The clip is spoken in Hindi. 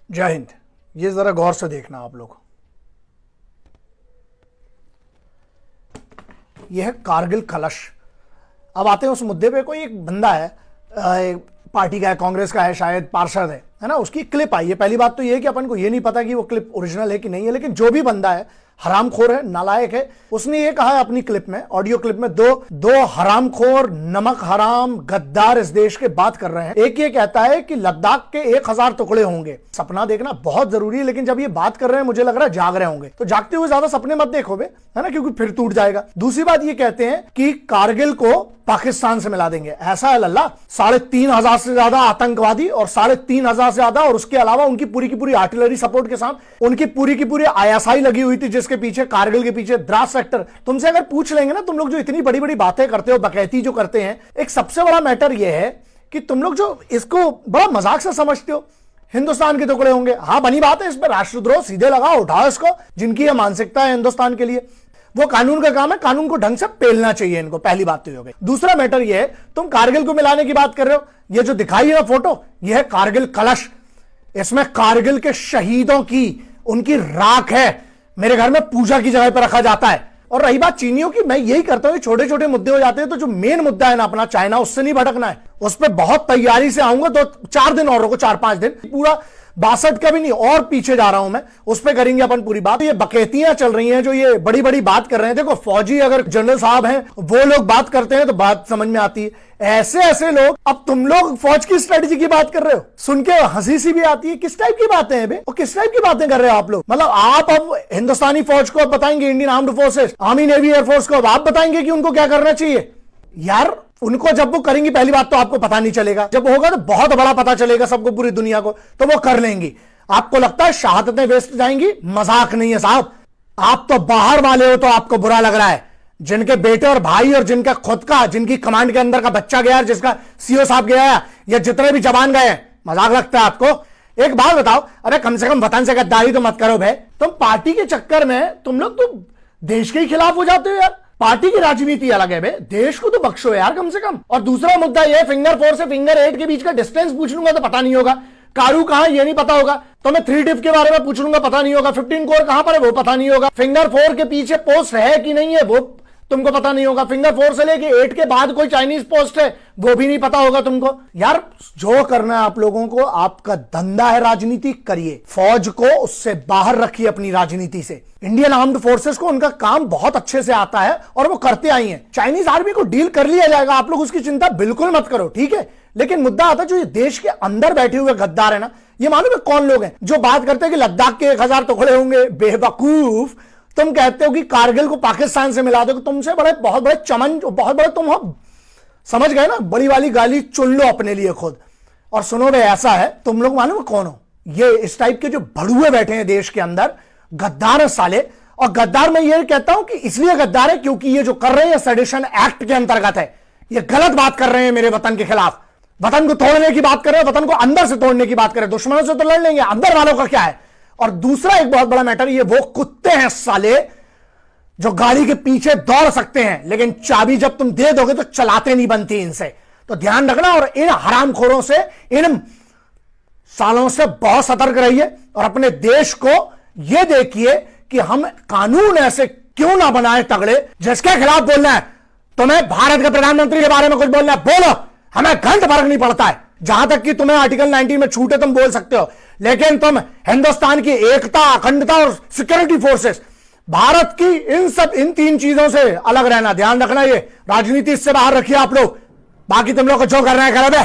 जय हिंद। ये जरा गौर से देखना आप लोग। यह है कारगिल कलश। अब आते हैं उस मुद्दे पे। कोई एक बंदा है, पार्टी का है, कांग्रेस का है, शायद पार्षद है ना, उसकी क्लिप आई है। पहली बात तो ये है कि अपन को ये नहीं पता कि वो क्लिप ओरिजिनल है कि नहीं है, लेकिन जो भी बंदा है हरामखोर है, नालायक है, उसने ये कहा है अपनी क्लिप में, ऑडियो क्लिप में, दो हरामखोर, नमक हराम, गद्दार इस देश के बात कर रहे हैं। एक ये कहता है कि लद्दाख के 1000 टुकड़े होंगे। सपना देखना बहुत जरूरी है, लेकिन जब ये बात कर रहे हैं मुझे लग रहा है जाग रहे होंगे, तो जागते हुए ज्यादा सपने मत देखो बे, है ना, क्योंकि फिर टूट जाएगा। दूसरी बात ये कहते हैं कि कारगिल को पाकिस्तान से मिला देंगे। ऐसा है लल्ला, 3500 से ज्यादा आतंकवादी और 3500 से ज्यादा, और उसके अलावा उनकी पूरी की पूरी आर्टिलरी सपोर्ट के साथ उनकी पूरी की पूरी आईएसआई लगी हुई थी, जिसके पीछे, कारगिल के पीछे द्रास सेक्टर। तुमसे अगर पूछ लेंगे ना, तुम लोग जो इतनी बड़ी बड़ी बातें करते हो, बकैती जो करते हैं, एक सबसे बड़ा मैटर यह है कि तुम लोग जो इसको बड़ा मजाक से समझते हो, हिंदुस्तान के टुकड़े होंगे। हाँ, बनी बात है, इस पर राष्ट्रद्रोह सीधे लगाओ, उठाओ इसको। जिनकी यह मानसिकता है हिंदुस्तान के लिए, वो कानून का काम है, कानून को ढंग से पेलना चाहिए इनको। पहली बात तो ये हो गई। दूसरा मैटर ये है, तुम कारगिल को मिलाने की बात कर रहे हो। ये जो दिखाई है फोटो, ये है कारगिल कलश। इसमें कारगिल के शहीदों की, उनकी राख है, मेरे घर में पूजा की जगह पर रखा जाता है। और रही बात चीनियों की, मैं यही करता हूं, छोटे छोटे मुद्दे हो जाते हैं, तो जो मेन मुद्दा है ना अपना चाइना, उससे नहीं भटकना है। उस पर बहुत तैयारी से आऊंगा, 2-4 दिन और रुको, 4-5 दिन, पूरा 62 का भी नहीं और पीछे जा रहा हूं मैं, उस पर करेंगे अपन पूरी बात। ये बकैतियां चल रही हैं, जो ये बड़ी बड़ी बात कर रहे हैं। देखो, फौजी अगर जनरल साहब हैं, वो लोग बात करते हैं तो बात समझ में आती है। ऐसे ऐसे लोग, अब तुम लोग फौज की स्ट्रेटेजी की बात कर रहे हो, सुन के हंसी सी भी आती है। किस टाइप की बातें हैं बे, और किस टाइप की बातें कर रहे हो आप लोग? मतलब आप अब हिंदुस्तानी फौज को बताएंगे, Indian armed forces, army, navy, air force को अब आप बताएंगे कि उनको क्या करना चाहिए? यार, उनको जब वो करेंगी, पहली बात तो आपको पता नहीं चलेगा, जब होगा तो बहुत बड़ा पता चलेगा सबको, पूरी दुनिया को, तो वो कर लेंगी। आपको लगता है शहादतें वेस्ट जाएंगी? मजाक नहीं है साहब। आप तो बाहर वाले हो तो आपको बुरा लग रहा है। जिनके बेटे और भाई और जिनका खुद का, जिनकी कमांड के अंदर का बच्चा गया, जिसका सीओ साहब गया, या जितने भी जवान गए, मजाक लगता है आपको? एक बात बताओ, अरे कम से कम वतन से गद्दारी तो मत करो भाई। तुम पार्टी के चक्कर में तुम लोग तो देश के ही खिलाफ हो जाते हो यार। पार्टी की राजनीति अलग है बे, देश को तो बख्शो यार कम से कम। और दूसरा मुद्दा यह, फिंगर 4 से फिंगर 8 के बीच का डिस्टेंस पूछ लूंगा तो पता नहीं होगा। कारू कहां, ये नहीं पता होगा। तो मैं 3 डिप के बारे में पूछ लूंगा, पता नहीं होगा। 15 कोर कहां पर है, वो पता नहीं होगा। फिंगर 4 के पीछे पोस्ट है कि नहीं है, वो तुमको पता नहीं होगा। फिंगर 4 से लेके 8 के बाद कोई चाइनीज पोस्ट है, वो भी नहीं पता होगा तुमको। यार, जो करना है आप लोगों को, आपका धंधा है राजनीति, करिए। फौज को उससे बाहर रखिए अपनी राजनीति से। इंडियन आर्म्ड फोर्सेस को उनका काम बहुत अच्छे से आता है और वो करते आई हैं। चाइनीज आर्मी को डील कर लिया जाएगा, आप लोग उसकी चिंता बिल्कुल मत करो, ठीक है। लेकिन मुद्दा आता है, जो ये देश के अंदर बैठे हुए गद्दार है ना, ये मालूम है कौन लोग हैं? जो बात करते हैं कि लद्दाख के 1000 टुकड़े होंगे। बेवकूफ, तुम कहते हो कि कारगिल को पाकिस्तान से मिला दो, तुमसे बड़े, बहुत बड़े चमन, बहुत बड़े तुम हो, समझ गए ना? बड़ी वाली गाली चुन लो अपने लिए खुद। और सुनो भाई, ऐसा है, तुम लोग मालूम कौन हो? ये इस टाइप के जो भड़ुए बैठे हैं देश के अंदर, गद्दार है साले। और गद्दार मैं ये कहता हूं कि इसलिए गद्दार है क्योंकि ये जो कर रहे हैं सेडिशन एक्ट के अंतर्गत है। ये गलत बात कर रहे हैं मेरे वतन के खिलाफ। वतन को तोड़ने की बात कर रहे हैं, वतन को अंदर से तोड़ने की बात कर रहे हैं। दुश्मनों से तो लड़ लेंगे, अंदर वालों का क्या है? और दूसरा एक बहुत बड़ा मैटर, ये वो कुत्ते हैं साले जो गाड़ी के पीछे दौड़ सकते हैं, लेकिन चाबी जब तुम दे दोगे तो चलाते नहीं बनती इनसे। तो ध्यान रखना, और इन हरामखोरों से, इन सालों से बहुत सतर्क रहिए। और अपने देश को यह देखिए कि हम कानून ऐसे क्यों ना बनाए तगड़े, जिसके खिलाफ बोलना है। तुम्हें भारत के प्रधानमंत्री के बारे में कुछ बोलना है, बोलो, हमें घंट फर्क नहीं पड़ता है। जहां तक कि तुम्हें आर्टिकल 19 में छूटे, तुम बोल सकते हो, लेकिन तुम हिंदुस्तान की एकता, अखंडता और सिक्योरिटी फोर्सेस, भारत की इन 3 चीजों से अलग रहना। ध्यान रखना, ये राजनीति इससे बाहर रखिए आप लोग। बाकी तुम लोग को जो करना है करो बे।